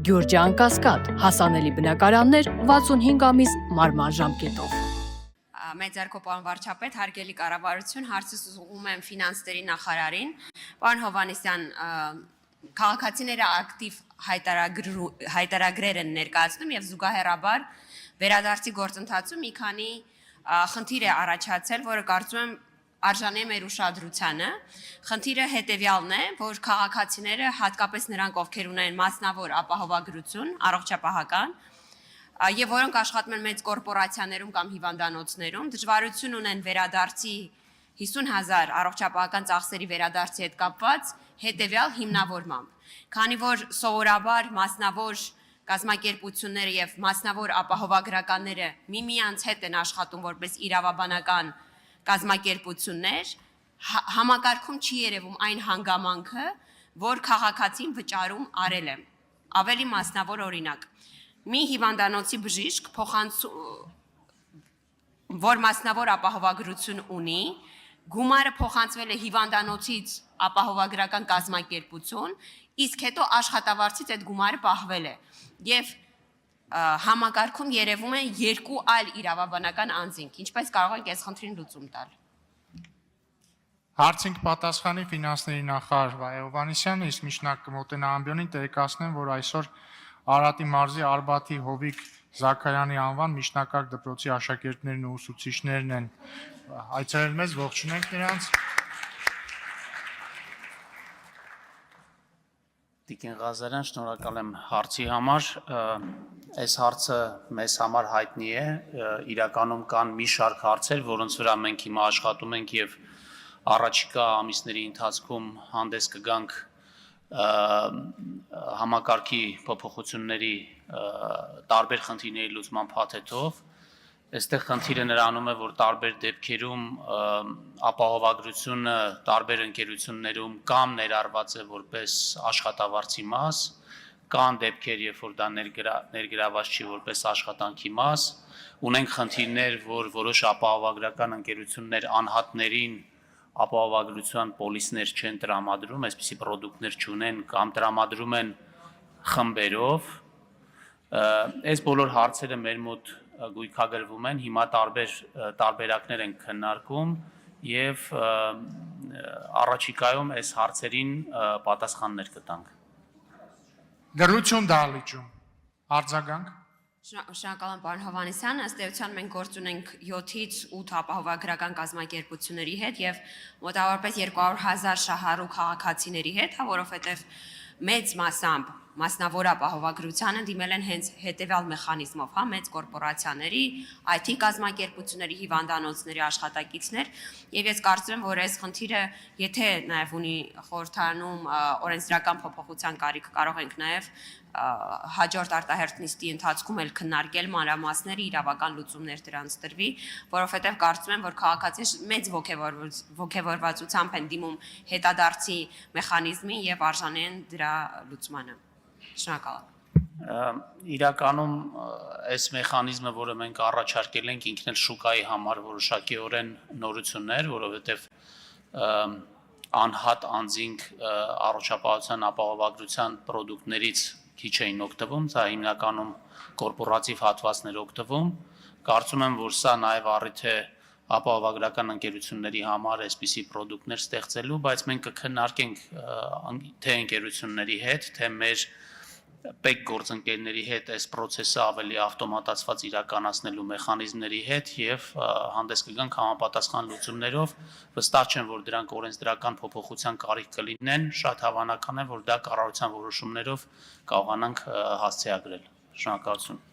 Գյուրջան Կասկադ, հասանելի բնակարաններ 65 ամիս մարման ժամկետով։ Մեծ երկու պարոն վարչապետ, հարգելի կառավարություն, հարցս ուղղում եմ ֆինանսների նախարարին։ Պարոն Հովհաննիսյան, քաղաքացիները ակտիվ հայտարարագրեր են ներկայացնում եւ զուգահեռաբար վերադարձի գործընթացում մի քանի խնդիր է առաջացել, որը կարծում եմ արժանի է մեր ուշադրությանը։ Խնդիրը հետևյալն է, որ քաղաքացիները, հատկապես նրանք, ովքեր ունեն մասնավոր ապահովագրություն, առողջապահական, եւ որոնք աշխատում են մեծ կորպորացիաներում կամ հիվանդանոցներում, դժվարություն ունեն վերադարձի 50,000 առողջապահական ծախսերի վերադարձի հետ կապված հետևյալ հիմնավորմամբ։ Քանի որ սովորաբար մասնավոր կազմակերպությունները եւ մասնավոր ապահովագրականները միմյանց հետ են աշխատում որպես իրավաբանական կազմակերպություններ, համակարգում չի երևում այն հանգամանքը, որ քաղաքացին վճարում արել է։ Ավելի մասնավոր օրինակ, մի հիվանդանոցի բժիշկ որ մասնավոր ապահովագրություն ունի, գումարը փոխանցվել է հիվանդանոցից ապահովագրական կազմակերպություն, իսկ հետո աշխատավարձից այդ գումարը պահվել է։ Եվ համակարգում երևում է երկու այլ իրավաբանական անձինք, ինչպես կարող ենք այս խնդրին լուծում տալ։ Հարցին պատասխանի ֆինանսների նախարար Վահե Հովհաննիսյանը, իսկ միջնակ կմոտենա ամբիոնին տեղեկացնեմ, որ այսօր Արարատի մարզի Արբաթի Հովիկ Զաքարյանի անվան միջնակարգ դպրոցի աշակերտներն ու ուսուցիչներն են այցելել մեզ, ողջունենք նրանց։ Տիկին Ղազարյան, շնորհակալ եմ հարցի համար։ Այս հարցը մեզ համար հայտնի է, իրականում կան մի շարք հարցեր, որոնց վրա մենք հիմա աշխատում ենք եւ առաջիկա ամիսների ընթացքում հանդես կգանք համակարգի փոփոխությունների տարբեր խնդիրների լուծման փաթեթով։ Այստեղ խնդիրը նրանում է, որ տարբեր դեպքերում ապահովագրությունը տարբեր ընկերություններում կամ ներառված է որպես աշխատավարձի մաս, կան դեպքեր, երբ որ դա ներգրաված չի որպես աշխատանքի մաս, ունենք խնդիրներ, որ որոշ ապահովագրական ընկերություններ անհատներին ապահովագրության պոլիսներ չեն տրամադրում, այսպիսի պրոդուկտներ չունեն կամ տրամադրում են խմբերով։ Այս բոլոր հարցերը մեր մոտ գույքագրվում են, հիմա տարբերակներ են քննարկում եւ առաջիկայում այս հարցերին պատասխաններ կտանք։ Դրություն դահլիճում, արձագանք։ Շնորհակալ եմ պարոն Հովհաննիսյան, ըստ էության մենք գործ ունենք 7-ից 8 ապահովագրական կազմակերպությունների հետ եւ մոտավորապես 200,000 շահառու քաղաքացիների հետ, որովհետեւ մեծ մասամբ մասնավոր ապահովագրությանը դիմել են հենց հետևյալ մեխանիզմով, մեծ կորպորացիաների, IT կազմակերպությունների, հիվանդանոցների աշխատակիցներ, եւ ես կարծում եմ, որ այս խնդիրը, եթե նաեւ ունի խորհրդարանում օրենսդրական փոփոխության կարիք, կարող ենք նաեւ հաջորդ արտահերթ նիստի ընթացքում էլ քննարկել մանրամասները, իրավական լուծումներ դրանց տրվի, որովհետեւ կարծում եմ, որ քաղաքացիները մեծ ոգևորվածությամբ են դիմում հետադարձի մեխանիզմին եւ արժանի են դրա լուծմանը։ Շնորհակալ եմ։ Իրականում այս մեխանիզմը, որը մենք առաջարկել ենք, ինքն էլ շուկայի համար որոշակիորեն նորություններ, որովհետև անհատ անձինք առողջապահության ապահովագրության պրոդուկտներից քիչ էին օգտվում, դա հիմնականում կորպորատիվ հատվածներ օգտվում։ Կարծում եմ, որ սա նաև առիթ է ապահովագրական ընկերությունների համար այսպիսի պրոդուկտներ ստեղծելու, բայց մենք կքննարկենք թե ընկերությունների հետ, թե մեր պետք գործընկերների հետ այս process-ը ավելի ավտոմատացված իրականացնելու մեխանիզմների հետ եւ հանդես կգանք համապատասխան լուծումներով, վստահ չեմ, որ դրանք օրենսդրական փոփոխության կարիք կլինեն, շատ հավանական է, որ դա կառավարության որոշումներով կարողանանք հասցեագրել։ Շնորհակալություն։